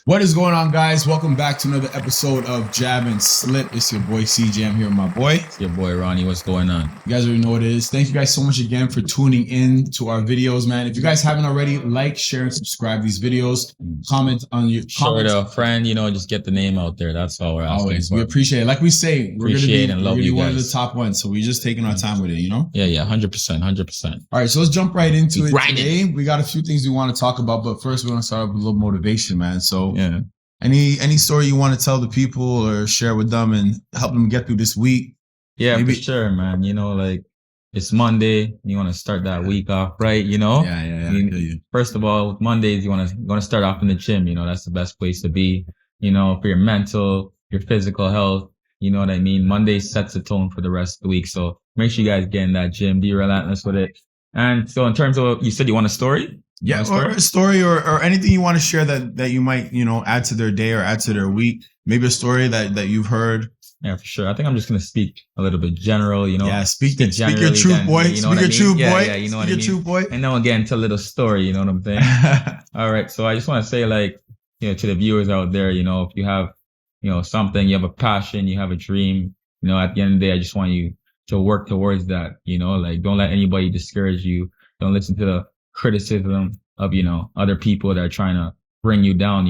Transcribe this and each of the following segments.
What is going on, guys? Welcome back to another episode of Jab and Slip. It's your boy CJ. I'm here with my boy. It's your boy Ronny. What's going on? You guys already know what it is. Thank you guys so much again for tuning in to our videos, man. If you guys haven't already, like, share, and subscribe these videos. Comment on your Share to a friend, just get the name out there. That's all we're asking. Always. We appreciate it. Like we say, we're going to be one of the guys. top ones. So we're just taking our time with it, Yeah, 100%. All right, so let's jump right into it today. We got a few things we want to talk about, but first we want to start with a little motivation, man. So yeah. Any story you want to tell the people or share with them and help them get through this week? Yeah, for sure, man. It's Monday. You want to start that week off right, Yeah. First of all, with Mondays, you want to start off in the gym. That's the best place to be, for your mental, your physical health. You know what I mean? Monday sets the tone for the rest of the week. So make sure you guys get in that gym, be relentless with it. And so in terms of, you said you want a story? Yeah, or a story or anything you want to share that you might, add to their day or add to their week. Maybe a story that you've heard. Yeah, for sure. I think I'm just going to speak a little bit general, Yeah, speak your truth, boy. Speak your truth, boy. Yeah, you know what I mean? Speak your truth, boy. And now again, tell a little story, you know what I'm saying? All right. So I just want to say, to the viewers out there, if you have, something, you have a passion, you have a dream, at the end of the day, I just want you to work towards that, don't let anybody discourage you. Don't listen to the criticism of, other people that are trying to bring you down,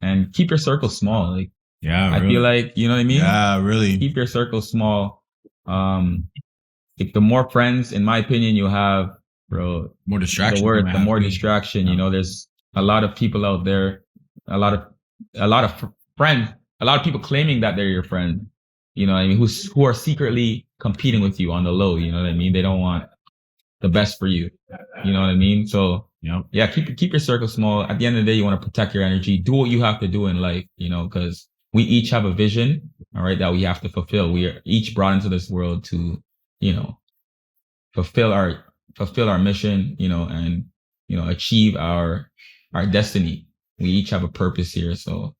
and keep your circle small. Yeah, I feel like, you know what I mean? Yeah, really. Keep your circle small. If the more friends, in my opinion, you have, bro, more distraction. The more distraction, there's a lot of people out there, a lot of friends, a lot of people claiming that they're your friend, who are secretly competing with you on the low, you know what I mean? They don't want the best for you. You know what I mean? So yeah, keep your circle small. At the end of the day, you want to protect your energy. Do what you have to do in life, because we each have a vision, all right, that we have to fulfill. We are each brought into this world to, fulfill our mission, and, achieve our destiny. We each have a purpose here. So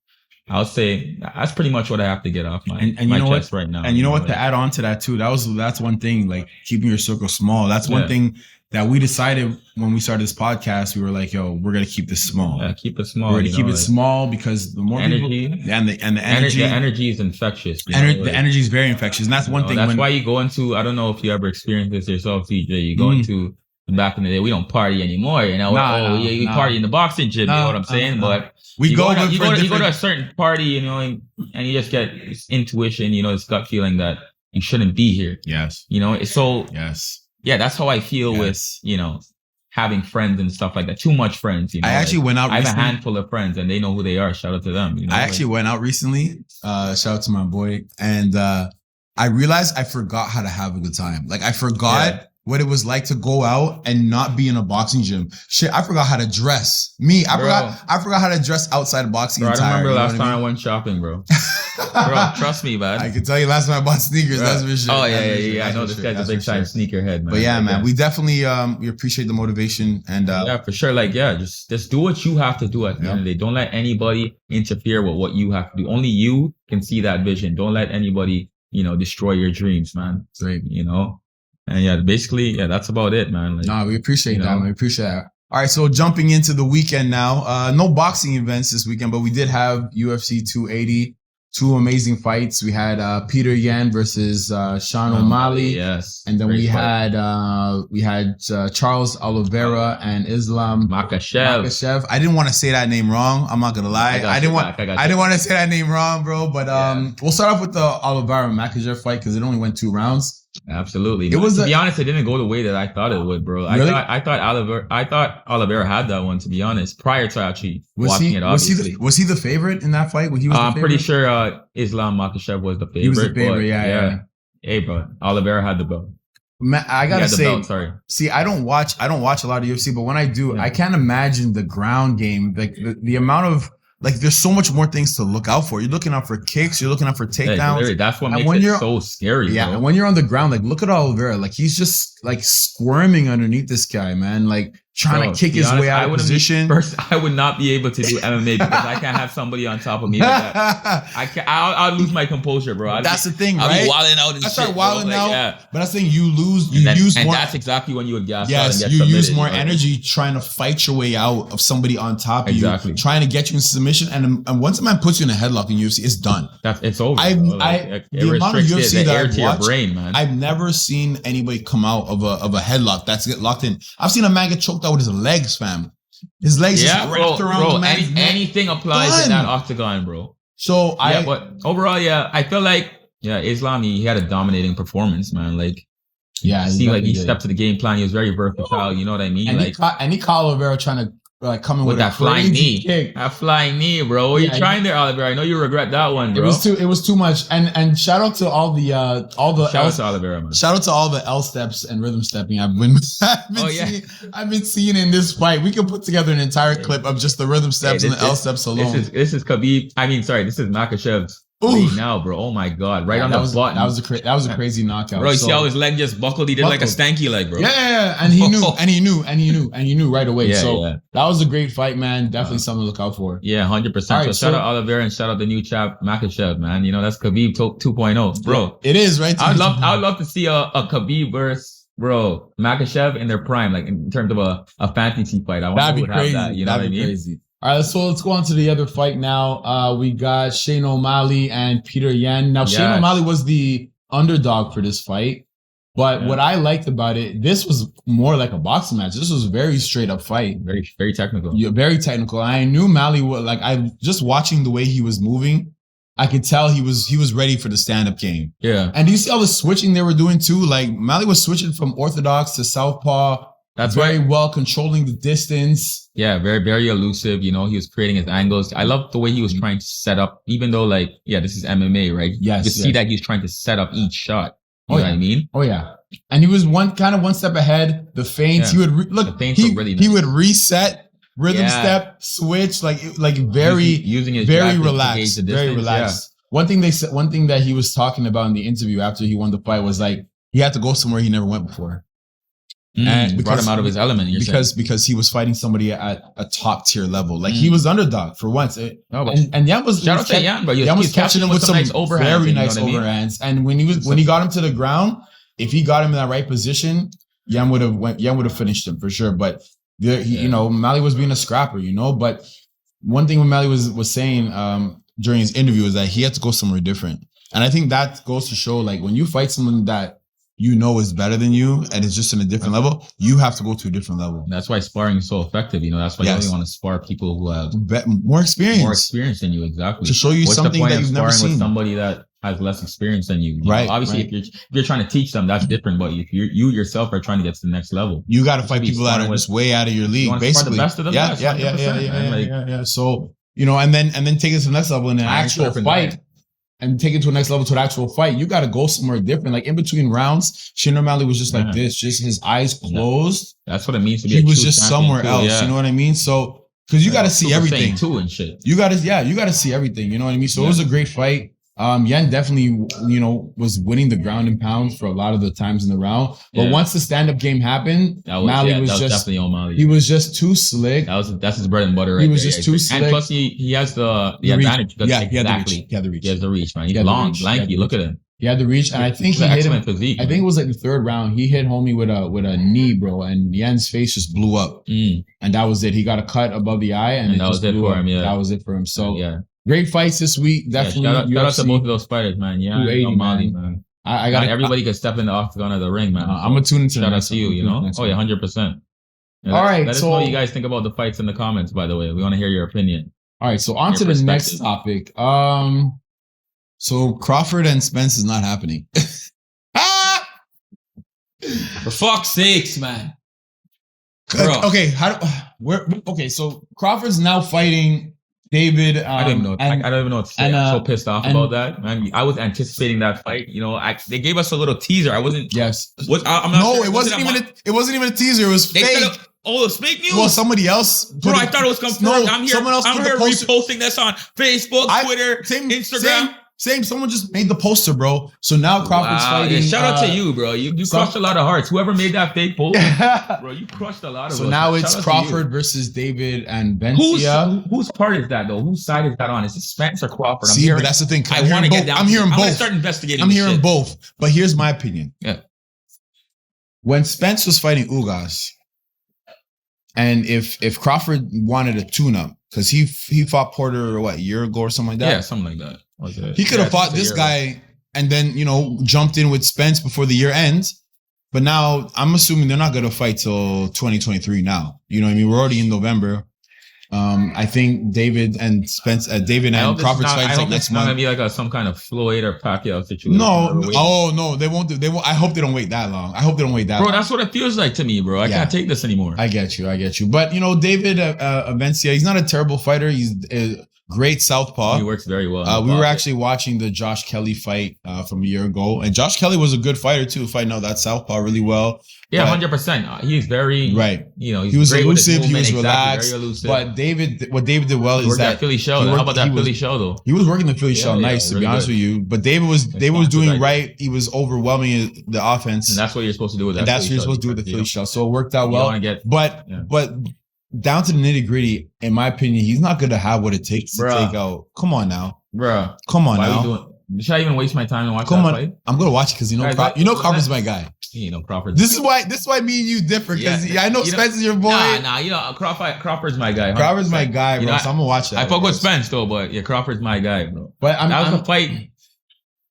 I'll say that's pretty much what I have to get off my chest right now. And you know what, to add on to that too, that's one thing, keeping your circle small. That's one thing that we decided when we started this podcast. We were like, yo, we're going to keep this small. Yeah, keep it small. We're going to keep it small because the more energy, people, and the energy. The energy is infectious. The energy is very infectious. And that's one thing. That's why you go into, I don't know if you ever experienced this yourself, CJ. You go into, back in the day, we don't party anymore. We party in the boxing gym. You know what I'm saying? But you go to a certain party, and you just get this intuition, this gut feeling that you shouldn't be here. Yes. So yes. Yeah, that's how I feel with, having friends and stuff like that. Too much friends. I actually went out recently. I have a handful of friends and they know who they are. Shout out to them. I actually went out recently. Shout out to my boy. And I realized I forgot how to have a good time. I forgot what it was like to go out and not be in a boxing gym. Shit, I forgot how to dress. I forgot how to dress outside of boxing. Bro, I remember last time I went shopping, bro. Bro, trust me, man. I can tell you last time I bought sneakers. Bro. That's for sure. Oh yeah. I know this guy's a big time sneakerhead, man. But yeah, man, we definitely we appreciate the motivation and yeah, for sure. Just do what you have to do at the end of the day. Don't let anybody interfere with what you have to do. Only you can see that vision. Don't let anybody, destroy your dreams, man. Right. And basically, that's about it, man. We appreciate that. Man. We appreciate that. All right, so jumping into the weekend now. No boxing events this weekend, but we did have UFC 280. Two amazing fights. We had Peter Yan versus Sean O'Malley. Yes. And then we had Charles Oliveira and Islam Makhachev. I didn't want to say that name wrong. I'm not gonna lie. I didn't want to say that name wrong, bro. But we'll start off with the Oliveira Makhachev fight because it only went 2 rounds. Absolutely. To be honest, it didn't go the way that I thought it would, bro. Really? I thought Oliveira had that one, to be honest, prior to actually watching it. Obviously, was he the favorite in that fight? I'm pretty sure Islam Makhachev was the favorite. He was the favorite, yeah. Hey, bro, Oliveira had the belt. I gotta say, sorry. See, I don't watch a lot of UFC, but when I do, I can't imagine the ground game, the amount of. There's so much more things to look out for. You're looking out for kicks. You're looking out for takedowns. Hey, that's what makes it so scary. Yeah, bro. And when you're on the ground, look at Oliveira. He's just squirming underneath this guy, man. trying to kick his way out of position. First, I would not be able to do MMA because I can't have somebody on top of me like that. I'll lose my composure, bro. That's the thing, right? I'll be wilding out and I start shit, wilding out, yeah. But that's the thing, you use more. That's exactly when you would gas out and yes, get you submitted, use more you know? energy trying to fight your way out of somebody on top of Exactly. you, trying to get you in submission. And once a man puts you in a headlock in UFC, it's done. It's over. The amount of UFC that I've to watched, your brain, man. I've never seen anybody come out of a headlock that's get locked in. I've seen a man get choked out with his legs, fam. His legs just wrapped around the man's neck. Anything applies in that octagon, bro. So but overall, I feel like Islam, he had a dominating performance, man. Like, he stepped to the game plan. He was very versatile. You know what I mean? And he caught Oliveira trying to come in with that flying knee kick. That flying knee, bro. What are you trying there, Oliveira? I know you regret that one, bro. It was too much. And shout out to all the shout out to Oliveira, man. Shout out to all the L steps and rhythm stepping I've been seeing in this fight. We can put together an entire clip of just the rhythm steps and the L steps alone. This is Khabib. This is Makashev's. Right now, bro. Oh my God! Right on the button. That was a crazy knockout. Bro, you see how his leg just buckled? He did like a stanky leg, bro. Yeah. And he knew right away. That was a great fight, man. Definitely something to look out for. Yeah, 100%. So shout out Oliveira and shout out the new chap Makhachev, man. You know that's Khabib 2.0, bro. It is, right? I would love to see a Khabib versus Makhachev in their prime, like in terms of a fantasy fight. I want to have that. You know what I mean? Crazy. All right, so let's go on to the other fight now. We got Shane O'Malley and Peter Yan. Now, Shane O'Malley was the underdog for this fight, but what I liked about it, this was more like a boxing match. This was a very straight up fight. Very, very technical. Yeah, very technical. I knew O'Malley was just watching the way he was moving, I could tell he was ready for the stand-up game. Yeah. And do you see all the switching they were doing too? Like, O'Malley was switching from orthodox to southpaw. That's very well controlling the distance. Yeah, very, very elusive. You know, he was creating his angles. I love the way he was trying to set up, even though this is MMA, right? Yes. You see that he's trying to set up each shot. You know what I mean? Oh yeah. And he was one step ahead. The feints, he would he would reset, rhythm step, switch, using his very relaxed, very relaxed. One thing that he was talking about in the interview after he won the fight was like he had to go somewhere he never went before. And brought him out of his element because he was fighting somebody at a top tier level. Like he was underdog for once. And Yan was shout out to Yan, bro. Yan was catching him with some nice overhands, very nice overhands. And when he got him to the ground, if he got him in that right position, Yan would have finished him for sure. But O'Malley was being a scrapper, But one thing O'Malley was saying during his interview is that he had to go somewhere different. And I think that goes to show, like, when you fight someone that is better than you and it's just in a different level, you have to go to a different level. That's why sparring is so effective. That's why you only want to spar people who have more experience than you. Exactly. To show you something that you've never seen. With somebody that has less experience than you. Right. Obviously, if you're trying to teach them, that's different. But if you yourself are trying to get to the next level, you got to fight people that are just way out of your league. Basically, the best of them. Yeah. So and then take it to the next level in an actual fight. And take it to a next level, to an actual fight, you got to go somewhere different. Like in between rounds, Shane O'Malley was just like this, just his eyes closed. That's what it means to be. He was just somewhere else. Yeah. You know what I mean? So, because you got to see everything too and shit. You got to see everything. You know what I mean? So it was a great fight. Yan definitely, was winning the ground and pound for a lot of the times in the round. But once the stand-up game happened, O'Malley was just definitely O'Malley. He was just too slick. That's his bread and butter. Right? He was just too slick. And plus, he has the advantage. He had the reach. He has the reach, man. He's long, lanky. Look at him. He had the reach, and I think he hit him. Physique, I think it was like the third round. He hit homie with a knee, bro, and Yan's face just blew up, and that was it. He got a cut above the eye, and that was it for him. Yeah, that was it for him. So great fights this week. Definitely. Shout out to both of those fighters, man. Yeah, O'Malley, man. I got everybody can step in the octagon of the ring, man. I'm gonna tune into shout out to you. 100%. All right. Let us know what you guys think about the fights in the comments. By the way, we want to hear your opinion. All right. So on to the next topic. So Crawford and Spence is not happening. For fuck's sakes, man. Bro. Okay. So Crawford's now fighting David. I don't even know. I don't even know what to say. I'm so pissed off about that, man. I was anticipating that fight. They gave us a little teaser. I wasn't. Yes. I'm not sure. It wasn't even a teaser. It was fake. It's fake news. Well, somebody else. Bro, I thought it was confirmed. No, I'm here reposting this on Facebook, Twitter, Instagram. Same. Someone just made the poster, bro. So now Crawford's fighting. Yeah, shout out to you, bro. You crushed a lot of hearts. Whoever made that fake poster, bro, you crushed a lot of. So now it's Crawford versus David and Bencia. Whose part is that though? Whose side is that on? Is it Spence or Crawford? But that's the thing. I want to get down. I'm hearing both. I'm gonna start investigating. I'm hearing both. But here's my opinion. Yeah. When Spence was fighting Ugas, and if Crawford wanted a tune-up, because he fought Porter a year ago or something like that. Yeah, something like that. He could have fought this guy and then, jumped in with Spence before the year ends. But now I'm assuming they're not going to fight till 2023 now. You know what I mean? We're already in November. I think David and Crawford's fighting like next month. Not gonna be like some kind of Floyd or Pacquiao situation. No, they won't. I hope they don't wait that long. Bro, that's what it feels like to me, bro. I can't take this anymore. I get you. But David Bencia, he's not a terrible fighter. He's a great southpaw. He works very well. We were actually watching the Josh Kelly fight from a year ago, and Josh Kelly was a good fighter too, fighting out that southpaw really well. Yeah, 100%. He's very right. He was elusive. He was relaxed. Very elusive. But what David did well is that Philly shell. How about that Philly shell though? He was working the Philly shell nice, to be honest with you. But David was doing right. He was overwhelming the offense, and that's what you're supposed to do with that. And that's what you're supposed to do with the Philly shell. So it worked out well. But down to the nitty gritty, in my opinion, he's not going to have what it takes to take out. Come on now, bro. Come on now. Should I even waste my time to watch that fight? I'm going to watch it because Crawford's my guy. Crawford. This is why me and you differ, because I know Spence is your boy. Crawford's my guy. 100%. Crawford's my guy, bro. So I'm gonna watch that. I fuck with Spence though, but Crawford's my guy, bro. But that was the fight.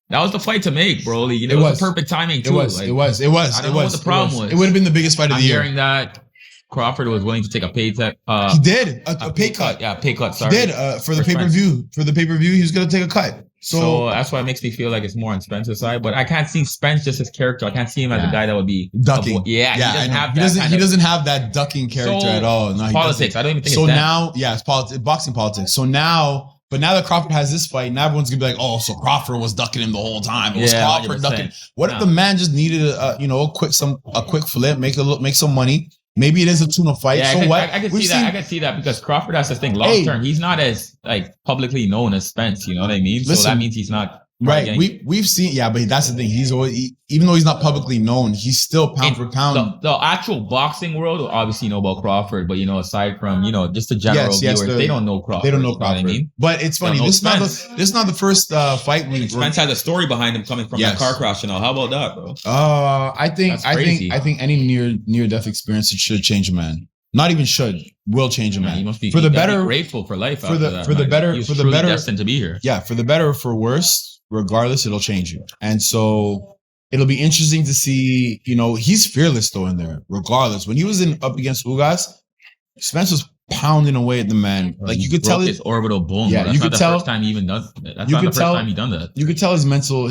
That was the fight to make, bro. It was perfect timing too. It was. I don't know what the problem was. It would have been the biggest fight of the year. Hearing that Crawford was willing to take a pay cut. He did a pay cut. Yeah, pay cut. Sorry. He did for the pay per view. For the pay per view, he was gonna take a cut. So that's why it makes me feel like it's more on Spence's side. But I can't see Spence just his character. I can't see him as a guy that would be ducking. He doesn't have that ducking character at all. No, politics. I don't even think so. Now, it's politics, boxing politics. So now. But now that Crawford has this fight, now everyone's gonna be like, "Oh, so Crawford was ducking him the whole time. It was Crawford 100%. Ducking." What if the man just needed a quick flip, make some money? Maybe it is a tuna fight. Yeah, so what? I can see that. I can see that because Crawford has to think long term. He's not as publicly known as Spence. You know what I mean? So that means he's not. Right, we've seen, but that's the thing. He's always, even though he's not publicly known, he's still pound for pound. The actual boxing world will obviously know about Crawford, but aside from just the general viewers, they don't know Crawford. They don't know Crawford. You know what I mean? But it's funny. This is not the first fight we. Spence has a story behind him coming from that car crash and all. How about that, bro? I think any near death experience should change a man. Not even will change a man. He must be for the better, grateful for life. For the better, destined to be here. Yeah, for the better or for worse. Regardless, it'll change you. And so it'll be interesting to see, he's fearless though in there, regardless. When he was up against Ugas, Spence was pounding away at the man. Like you could tell his orbital bone. Yeah, you could tell. First time he even done. That's not the first time he done that. You could tell his mental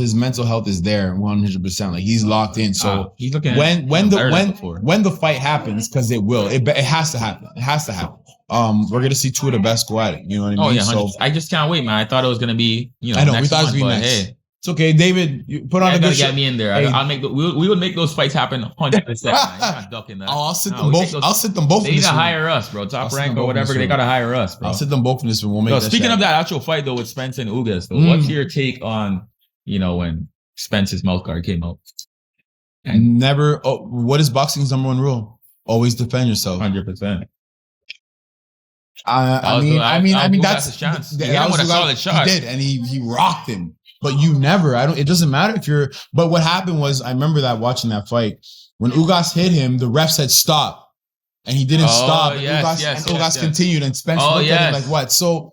health is there 100%. Like he's locked in. So he's looking when the fight happens, because it will, it has to happen. It has to happen. We're gonna see two of the best go at it. You know what I mean? Oh yeah, so I just can't wait, man. I thought it was gonna be, I know we thought it was gonna be next. Hey, it's okay, David. You put on a good show. Get me in there. Hey. I'll make. We would make those fights happen 100%. You're not ducking that. I'll sit them both. I'll sit them both. They need to hire us, bro. Top rank or whatever. They gotta hire us, bro. I'll sit them both in this room. We'll make. Speaking of that actual fight though with Spence and Ugas, though, what's your take on when Spence's mouth guard came out? And never. What is boxing's number one rule? Always defend yourself. 100%. I mean that's his chance. That was a solid shot. He did, and he rocked him. But you never. It doesn't matter if you're. But what happened was, I remember that watching that fight when Ugas hit him, the ref said stop, and he didn't stop. And Ugas continued, and Spence looked at him like what? So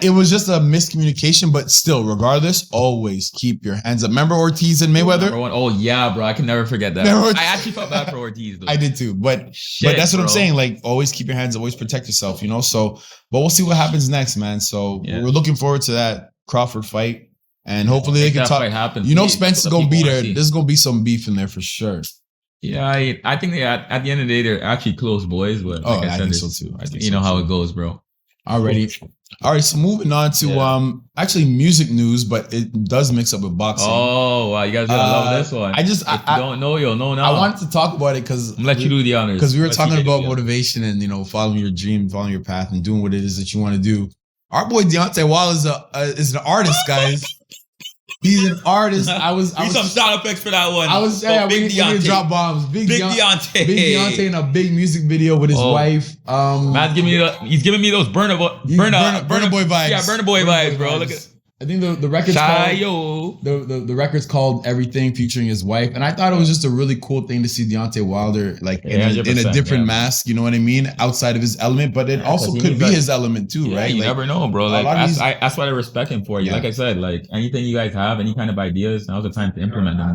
it was just a miscommunication. But still, regardless, always keep your hands up. Remember Ortiz and Mayweather? Oh yeah, bro. I can never forget that. I actually felt bad for Ortiz, though. I did too. But that's what I'm saying. Like, always keep your hands up. Always protect yourself. So, but we'll see what happens next, man. So we're looking forward to that Crawford fight. And hopefully they can talk. Spence is going to be there. There's going to be some beef in there for sure. Yeah, I think at the end of the day, they're actually close boys. But I think so too. You know how it goes, bro. Alrighty. All right, so moving on to actually music news, but it does mix up with boxing. Oh, wow, you guys gonna love this one. If you don't know, you'll know now. I wanted to talk about it because I'm let you do the honors. Because we were talking about motivation and following your dream, following your path, and doing what it is that you want to do. Our boy Deontay Wilder is an artist, guys. He's an artist. I was some sound effects for that one. we need to drop bombs. Big Deontay. Big Deontay in a big music video with his wife. Man's he's giving me those Burna Boy vibes. Yeah, Burna Boy vibes, bro. Look at. I think the record's called the record's called Everything, featuring his wife, and I thought it was just a really cool thing to see Deontay Wilder like in a different mask. You know what I mean? Outside of his element, but it also could be his element too, right? You like, never know, bro. Like that's what I respect him for. Like I said, like anything you guys have, any kind of ideas, now's the time to implement them.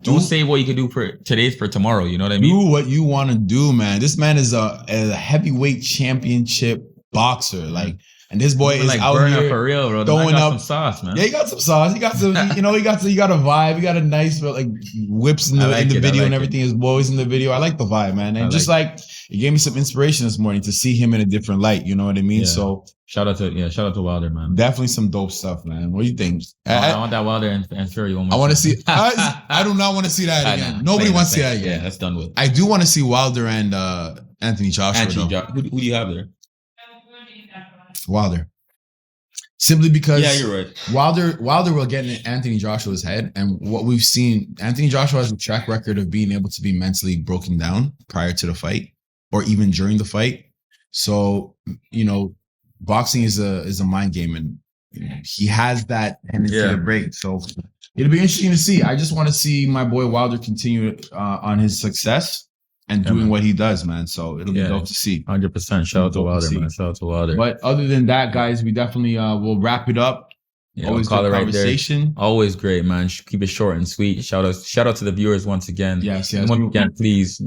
Don't say what you can do for today's for tomorrow. You know what I mean? Do what you want to do, man. This man is a heavyweight championship boxer, like. And this boy is like out here for real, bro. throwing up some sauce, man. Yeah, he got some sauce. He got some, he got a vibe. He got a nice like whips in the video and everything. His boys in the video. I like the vibe, man. And just like it gave me some inspiration this morning to see him in a different light. You know what I mean? Yeah. So shout out to Wilder, man. Definitely some dope stuff, man. What do you think? I want that Wilder and Fury one more. I want to see. I do not want to see that again. Nobody wants to see that again. Yeah, that's done with. I do want to see Wilder and Anthony Joshua. Who do you have there? Wilder. Simply because you're right. Wilder will get in Anthony Joshua's head. And what we've seen, Anthony Joshua has a track record of being able to be mentally broken down prior to the fight or even during the fight. So, boxing is a mind game, and he has that tendency to break. So it'll be interesting to see. I just want to see my boy Wilder continue on his success and doing what he does, man. So it'll be dope to see. 100%. Shout out to Wilder, man. Shout out to Wilder. But other than that, guys, we definitely will wrap it up. Yeah, always call it right there. Always great, man. Keep it short and sweet. Shout out to the viewers once again. Yes. Once again, please,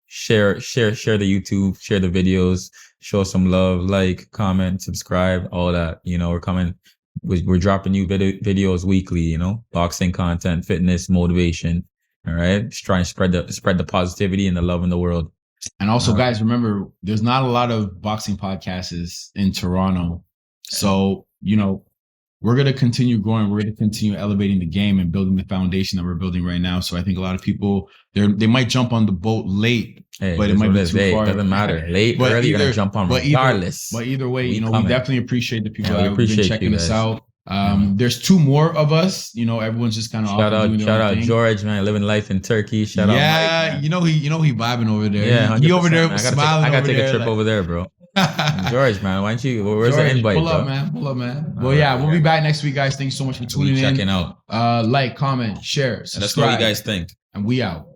share the YouTube, share the videos, show some love, like, comment, subscribe, all that. We're dropping new videos weekly. Boxing content, fitness, motivation. All right, just trying to spread the positivity and the love in the world. And also, guys, remember, there's not a lot of boxing podcasts in Toronto, so we're gonna continue growing. We're gonna continue elevating the game and building the foundation that we're building right now. So I think a lot of people they might jump on the boat late, but it might be too far. It doesn't matter, late, early, you're gonna jump on regardless. But either way, we definitely appreciate the people that have been checking us out. There's two more of us. Everyone's just kind of shout out George, man, living life in Turkey. Shout out Mike, he vibing over there. Yeah, he over there smiling. I gotta take a trip over there, bro. George, man, why don't you? Where's the invite? Pull up, man. Well, we'll be back next week, guys. Thanks so much for tuning in. Checking out. Like, comment, share, subscribe. Let us know what you guys think. And we out.